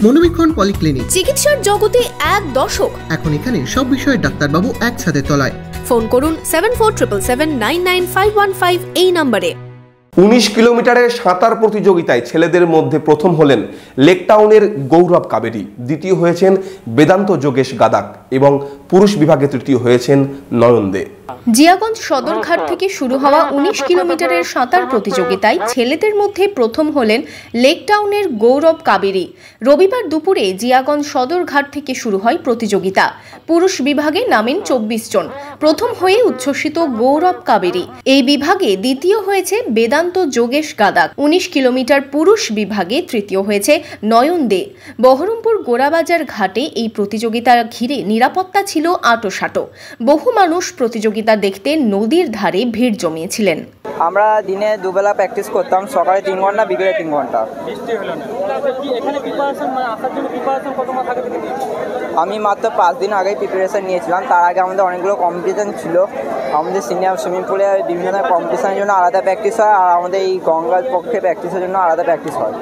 মনোবীক্ষণ polyclinic, চিকিৎসার জগতে এক দশক। এখন এখানে সব বিষয়ে ডাক্তারবাবু একসাথে তলায়। ফোন করুন 7477999515 এই নম্বরে। 19 কিলোমিটারের সাঁতার প্রতিযোগিতায় ছেলেদের মধ্যে প্রথম হলেন লেকটাউনের গৌরব কাবেরী, দ্বিতীয় হয়েছেন বেদান্ত যোগেশ গাদাক এবং পুরুষ বিভাগে তৃতীয় হয়েছেন নয়ন দে। জিয়াগঞ্জ সদরঘাট থেকে শুরু হওয়া 19 কিলোমিটারের সাঁতার প্রতিযোগিতায় ছেলেদের মধ্যে প্রথম হলেন লেকটাউনের গৌরব কাবেরী। রবিবার দুপুরে জিয়াগঞ্জ সদরঘাট থেকে শুরু হয় প্রতিযোগিতা। পুরুষ বিভাগে নামেন 24 জন। প্রথম হয়ে উচ্ছ্বসিত গৌরব কাবেরী। এই বিভাগে দ্বিতীয় হয়েছে বেদান্ত যোগেশ গাদাক। 19 কিলোমিটার পুরুষ বিভাগে তৃতীয় হয়েছে নয়ন দে। বহরমপুর গোড়াবাজার ঘাটে এই প্রতিযোগিতা ঘিরে নিরাপত্তা ছিল আঁটোসাঁটো। বহু মানুষ প্রতিযোগিতা দেখতে নদীর ধারে ভিড় জমিয়েছিলেন। আমরা দিনে দুবেলা প্র্যাকটিস করতাম, সকালে 3 ঘন্টা, বিকেলে 3 ঘন্টা। আমি মাত্র 5 দিন আগেই প্রিপারেশন নিয়েছিলাম। তার আগে আমাদের অনেকগুলো কম্পিটিশন ছিল। আমাদের সিনিয়র সুইমিং পুলে বিভিন্ন ধরনের কম্পিটিশনের জন্য আলাদা প্র্যাকটিস হয়, আর আমাদের এই গঙ্গার পক্ষে প্র্যাকটিসের জন্য আলাদা প্র্যাকটিস হয়।